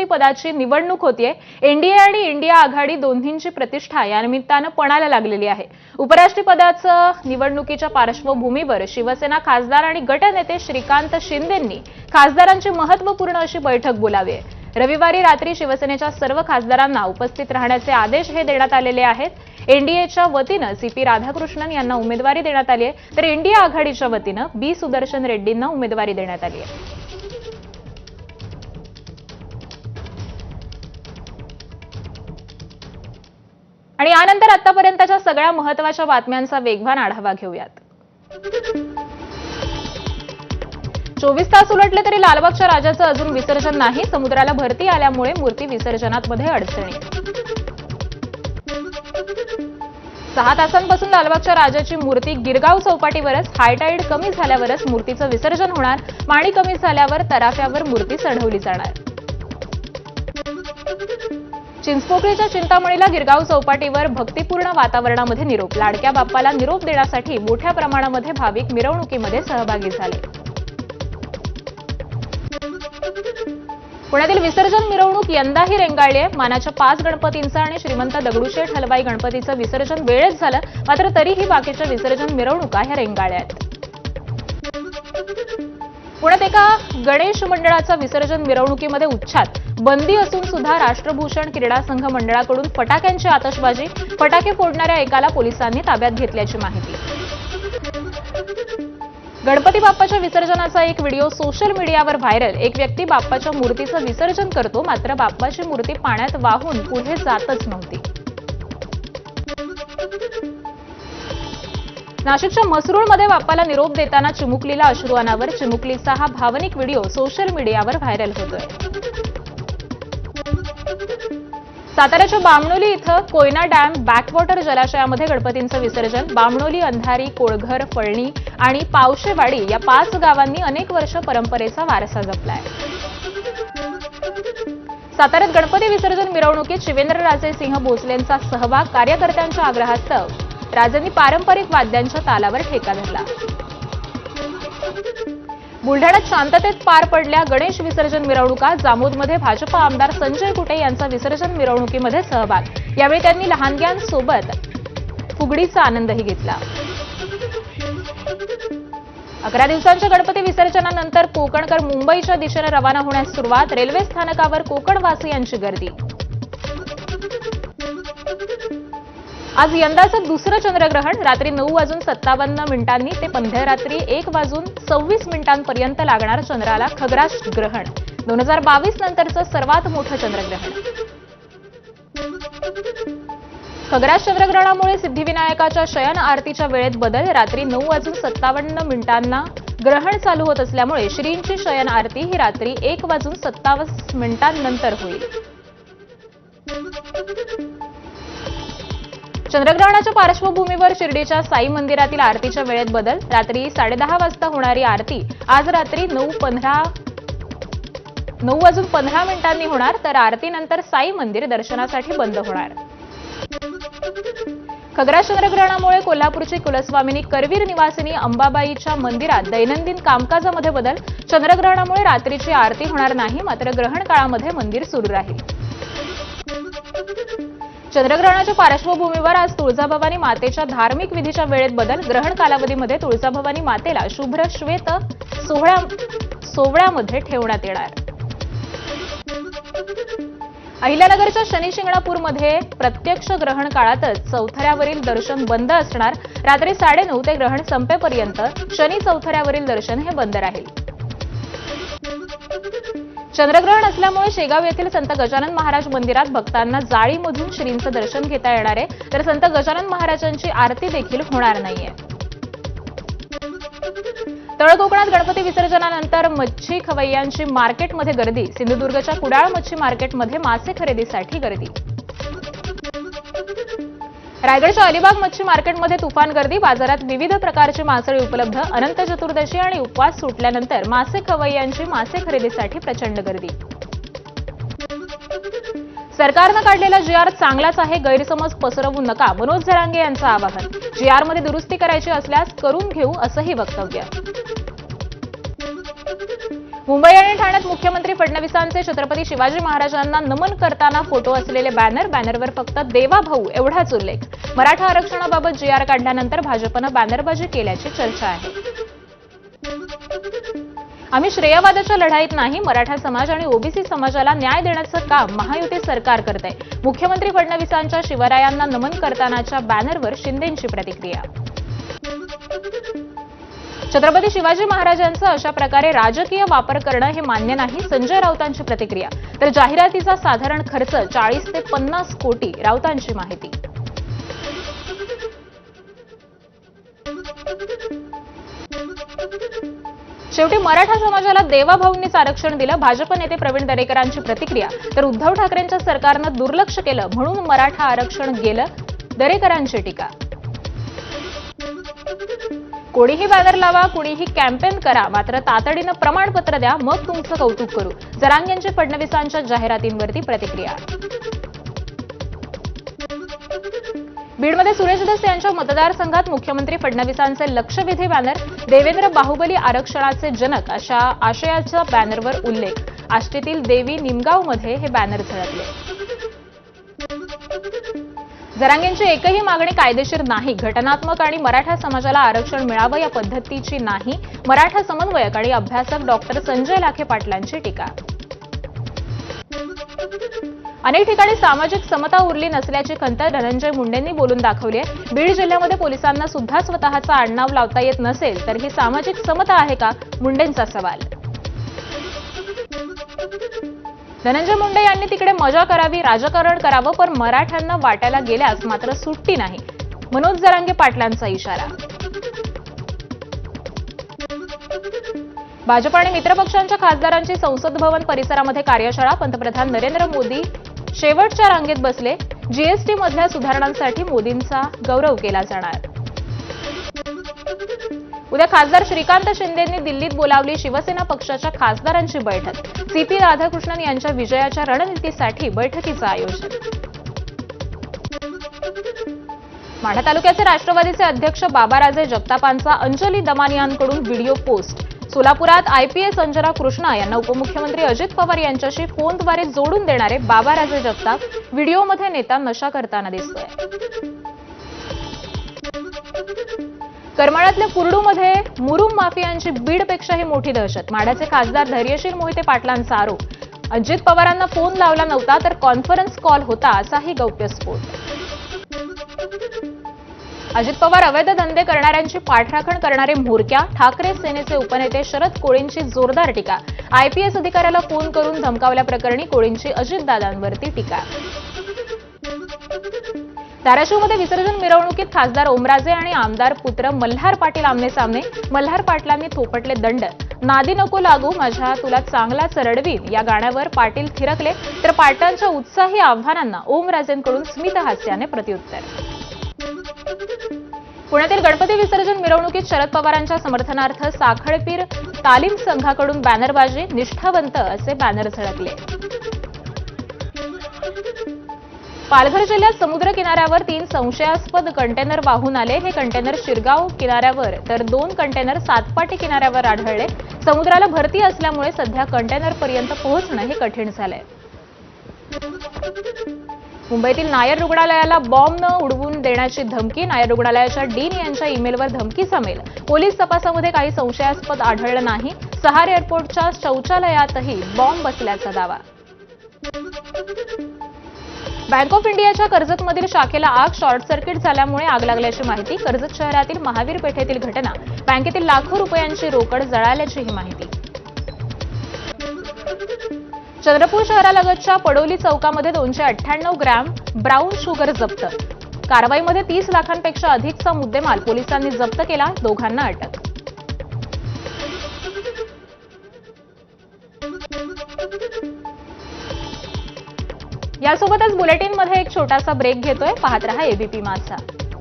उपराष्ट्रपती पदाची निवडणूक होतीये। एनडीए आणि इंडिया आघाडी दोन्हींची प्रतिष्ठा या निमित्तानं पणाला लागलेली आहे। उपराष्ट्रपदाच्या निवडणुकीच्या पार्श्वभूमीवर शिवसेना खासदार आणि गटनेते श्रीकांत शिंदेंनी खासदारांची महत्त्वपूर्ण अशी बैठक बोलावी आहे। रविवारी रात्री शिवसेनेच्या सर्व खासदारांना उपस्थित राहण्याचे आदेश हे देण्यात आलेले आहेत। एनडीएच्या वतीनं सीपी राधाकृष्णन यांना उमेदवारी देण्यात आली आहे, तर इंडिया आघाडीच्या वतीनं बी सुदर्शन रेड्डींना उमेदवारी देण्यात आली आहे। आणि यानंतर आतापर्यंतच्या सगळ्या महत्त्वाच्या बातम्यांचा वेगवान आढावा घेऊयात। 24 तास उलटले तरी लालबागच्या राजाचं अजून विसर्जन नाही। समुद्राला भरती आल्यामुळे मूर्ती विसर्जनामध्ये अडचणी। 6 तासांपासून लालबागच्या राजाची मूर्ती गिरगाव चौपाटीवरच, हायटाईड कमी झाल्यावरच मूर्तीचं विसर्जन होणार। पाणी कमी झाल्यावर तराफ्यावर मूर्ती चढवली जाणार। चिंचपोकळीच्या चिंतामणीला गिरगाव चौपाटीवर भक्तिपूर्ण वातावरणामध्ये निरोप। लाडक्या बाप्पाला निरोप देण्यासाठी मोठ्या प्रमाणामध्ये भाविक मिरवणुकीमध्ये सहभागी झाले। पुण्यातील विसर्जन मिरवणूक यंदाही रेंगाळली आहे। मानाच्या 5 गणपतींचं आणि श्रीमंत दगडूशेठ हलवाई गणपतीचं विसर्जन वेळेत झालं, मात्र तरीही बाकीच्या विसर्जन मिरवणुका ह्या रेंगाळल्या आहेत। पुण्यात एका गणेश मंडळाचा विसर्जन मिरवणुकीमध्ये उच्छाद, बंदी असून सुद्धा राष्ट्रभूषण क्रीडा संघ मंडळाकडून फटाक्यांची आतषबाजी, फटाके फोडणाऱ्या एकाला पोलिसांनी ताब्यात घेतल्याची माहिती। गणपती बाप्पाच्या विसर्जनाचा एक व्हिडिओ सोशल मीडियावर व्हायरल। एक व्यक्ती बाप्पाच्या मूर्तीचं विसर्जन करतो, मात्र बाप्पाची मूर्ती पाण्यात वाहून पुढे जातच नव्हती। नाशिकच्या मसरूळमध्ये बाप्पाला निरोप देताना चिमुकलीला अश्रू अनावर। चिमुकलीचा हा भावनिक व्हिडिओ सोशल मीडियावर व्हायरल होतोय। साताऱ्याच्या बामणोली इथं कोयना डॅम बॅकवॉटर जलाशयामध्ये गणपतींचं विसर्जन। बामणोली, अंधारी, कोळघर, फळणी आणि पावशेवाडी या 5 गावांनी अनेक वर्ष परंपरेचा वारसा जपलाय। साताऱ्यात गणपती विसर्जन मिरवणुकीत शिवेंद्रराजे सिंह भोसलेंचा सहभाग। कार्यकर्त्यांच्या आग्रहास्तव राजेंनी पारंपरिक वाद्यांच्या तालावर ठेका धरला। बुलढाण्यात शांततेत पार पडल्या गणेश विसर्जन मिरवणुका। जामोदमध्ये भाजप आमदार संजय कुटे यांचा विसर्जन मिरवणुकीमध्ये सहभाग। यावेळी त्यांनी लहानग्यांसोबत फुगडीचा आनंदही घेतला। 11 दिवसांच्या गणपती विसर्जनानंतर कोकणकर मुंबईच्या दिशेने रवाना होण्यास सुरुवात। रेल्वे स्थानकावर कोकणवासियांची गर्दी। आज यंदाचं दुसरं चंद्रग्रहण। रात्री 9:57 ते मध्यरात्री 1:26 पर्यंत लागणार चंद्राला खग्रास ग्रहण। 2022 नंतरचं सर्वात मोठं चंद्रग्रहण। खग्रास चंद्रग्रहणामुळे सिद्धिविनायकाच्या शयन आरतीच्या वेळेत बदल। रात्री 9:57 ग्रहण चालू होत असल्यामुळे श्रींची शयन आरती ही रात्री 1:27 नंतर होईल। चंद्रग्रहणाच्या पार्श्वभूमीवर शिर्डीच्या साई मंदिरातील आरतीच्या वेळेत बदल। रात्री 10:30 वाजता होणारी आरती आज रात्री 9:15 होणार, तर आरतीनंतर साई मंदिर दर्शनासाठी बंद होणार। खग्रास चंद्रग्रहणामुळे कोल्हापूरची कुलस्वामिनी करवीर निवासिनी अंबाबाईच्या मंदिरात दैनंदिन कामकाजामध्ये बदल। चंद्रग्रहणामुळे रात्रीची आरती होणार नाही, मात्र ग्रहण काळामध्ये मंदिर सुरू राहील। चंद्रग्रहणाच्या पार्श्वभूमीवर आज तुळजाभवानी मातेच्या धार्मिक विधीच्या वेळेत बदल। ग्रहण कालावधीमध्ये तुळजाभवानी मातेला शुभ्र श्वेत सोवळ्यामध्ये ठेवण्यात येणार। अहिल्यानगरच्या शनिशिंगणापूरमध्ये प्रत्यक्ष ग्रहण काळातच चौथऱ्यावरील दर्शन बंद असणार। रात्री 9:30 ते ग्रहण संपेपर्यंत शनी चौथऱ्यावरील दर्शन हे बंद राहील। चंद्रग्रहण असल्यामुळे शेगाव येथील संत गजानन महाराज मंदिरात भक्तांना जाळीमधून श्रींचं दर्शन घेता येणार आहे, तर संत गजानन महाराजांची आरती देखील होणार नाहीये। तळ कोकणात गणपती विसर्जनानंतर मच्छी खवय्यांची मार्केटमध्ये गर्दी। सिंधुदुर्गच्या कुडाळ मच्छी मार्केटमध्ये मासे खरेदीसाठी गर्दी। रायगडच्या अलिबाग मच्छी मार्केटमध्ये तुफान गर्दी। बाजारात विविध प्रकारची मासळी उपलब्ध। अनंत चतुर्दशी आणि उपवास सुटल्यानंतर मासे खवय्यांची मासे खरेदीसाठी प्रचंड गर्दी। सरकारनं काढलेला जीआर चांगलाच आहे, गैरसमज पसरवू नका, मनोज जरांगे यांचं आवाहन। जीआरमध्ये दुरुस्ती करायची असल्यास करून घेऊ असंही वक्तव्य। मुंबई आणि ठाण्यात मुख्यमंत्री फडणवीसांचे छत्रपती शिवाजी महाराजांना नमन करताना फोटो असलेले बॅनरवर फक्त देवा भाऊ एवढाच उल्लेख. मराठा आरक्षणाबाबत GR काढल्यानंतर भाजपनं बॅनरबाजी केल्याची चर्चा आहे. आम्ही श्रेयवादाच्या लढाईत नाही, मराठा समाज आणि ओबीसी समाजाला न्याय देण्याचं काम महायुती सरकार करते. मुख्यमंत्री फडणवीसांच्या शिवरायांना नमन करतानाच्या बॅनरवर शिंदेंची प्रतिक्रिया. छत्रपती शिवाजी महाराजांचा अशा प्रकारे राजकीय वापर करणं हे मान्य नाही, संजय राऊतांची प्रतिक्रिया. तर जाहिरातीचा साधारण खर्च 40 ते 50 कोटी, राऊतांची माहिती. शेवटी मराठा समाजाला देवाभाऊंनीच आरक्षण दिलं, भाजप नेते प्रवीण दरेकरांची प्रतिक्रिया. तर उद्धव ठाकरेंच्या सरकारनं दुर्लक्ष केलं म्हणून मराठा आरक्षण गेलं, दरेकरांची टीका. कोणीही बॅनर लावा, कुणीही कॅम्पेन करा, मात्र तातडीनं प्रमाणपत्र द्या, मग तुमचं कौतुक करू. जरांगेंची फडणवीसांच्या जाहिरातींवरती प्रतिक्रिया. बीडमध्ये सुरेश धस यांच्या मतदारसंघात मुख्यमंत्री फडणवीसांचे लक्षवेधी बॅनर, देवेंद्र बाहुबली आरक्षणाचे जनक अशा आशयाच्या बॅनरवर उल्लेख. आष्टीतील देवी निमगावमध्ये हे बॅनर झळकले. जरांगेंची एकही मागणी कायदेशीर नाही, घटनात्मक आणि मराठा समाजाला आरक्षण मिळावं या पद्धतीची नाही, मराठा समन्वयक आणि अभ्यासक डॉक्टर संजय लाखे पाटलांची टीका. अनेक ठिकाणी सामाजिक समता उरली नसल्याची खंत धनंजय मुंडेंनी बोलून दाखवली आहे. बीड जिल्ह्यामध्ये पोलिसांना सुद्धा स्वतःचा आडनाव लावता येत नसेल तर ही सामाजिक समता आहे का, मुंडेंचा सवाल. धनंजय मुंडे यांनी तिकडे मजा करावी, राजकारण करावं, पण मराठ्यांना वाट्याला गेल्यास मात्र सुट्टी नाही, मनोज जरांगे पाटलांचा इशारा. भाजप आणि मित्रपक्षांच्या खासदारांची संसद भवन परिसरामध्ये कार्यशाळा, पंतप्रधान नरेंद्र मोदी शेवटच्या रांगेत बसले. जीएसटी मधल्या सुधारणांसाठी मोदींचा गौरव केला जाणार. उद्या खासदार श्रीकांत शिंदेंनी दिल्लीत बोलावली शिवसेना पक्षाच्या खासदारांची बैठक. CP राधाकृष्णन यांच्या विजयाच्या रणनीतीसाठी बैठकीचं आयोजन. माढा तालुक्याचे राष्ट्रवादीचे अध्यक्ष बाबाराजे जगतापांचा अंजली दमानियांकडून व्हिडिओ पोस्ट. सोलापुरात IPS अंजना कृष्णा यांना उपमुख्यमंत्री अजित पवार यांच्याशी फोनद्वारे जोडून देणारे बाबाराजे जगताप. व्हिडिओमध्ये नेता नशा करताना दिसतोय. करमाळ्यातल्या कुर्डूमध्ये मुरुम माफियांची बीडपेक्षाही मोठी दहशत. माढ्याचे खासदार धैर्यशील मोहिते पाटलांचा आरोप. अजित पवारांना फोन लावला नव्हता तर कॉन्फरन्स कॉल होता, असाही गौप्यस्फोट. अजित पवार अवैध धंदे करणाऱ्यांची पाठराखण करणारे म्होरक्या. ठाकरे सेनेचे उपनेते शरद कोळींची जोरदार टीका. IPS अधिकाऱ्याला फोन करून धमकावल्याप्रकरणी कोळींची अजितदादांवरती टीका. धाराशिवमध्ये विसर्जन मिरवणुकीत खासदार ओमराजे आणि आमदार पुत्र मल्हार पाटील आमने-सामने. मल्हार पाटलांनी थोपटले दंड. नादी नको लागू, माझ्या तुला चांगलाच रडवीन या गाण्यावर पाटील थिरकले. तर पाटलांच्या उत्साही आव्हानांना ओमराजेंकडून स्मितहास्याने प्रत्युत्तर. पुण्यातील गणपती विसर्जन मिरवणुकीत शरद पवारांच्या समर्थनार्थ साखळपीर तालीम संघाकडून बॅनरबाजी. निष्ठावंत असे बॅनर झळकले. पालघर जिल्ह्यात समुद्र किनाऱ्यावर 3 संशयास्पद कंटेनर वाहून आले. हे कंटेनर शिरगाव किनाऱ्यावर तर 2 कंटेनर सातपाटी किनाऱ्यावर आढळले. समुद्राला भरती असल्यामुळे सध्या कंटेनरपर्यंत पोहोचणं हे कठीण झालंय. मुंबईतील नायर रुग्णालयाला बॉम्ब न उडवून देण्याची धमकी. नायर रुग्णालयाच्या डीन यांच्या ईमेलवर धमकीचा मेल. पोलीस तपासामध्ये काही संशयास्पद आढळलं नाही. सहार एअरपोर्टच्या शौचालयातही बॉम्ब बसल्याचा दावा. बँक ऑफ इंडियाच्या कर्जतमधील शाखेला आग. शॉर्ट सर्किट झाल्यामुळे आग लागल्याची माहिती. कर्जत शहरातील महावीर पेठेतील घटना. बँकेतील लाखो रुपयांची रोकड जळाल्याची ही माहिती. चंद्रपूर शहरालगतच्या पडोली चौकामध्ये 298 ग्रॅम ब्राऊन शुगर जप्त. कारवाईमध्ये 30 लाखांपेक्षा अधिकचा मुद्देमाल पोलिसांनी जप्त केला. दोघांना अटक. यासोबतच बुलेटिनमध्ये एक छोटासा ब्रेक घेतोय. पाहत रहा ABP माझा.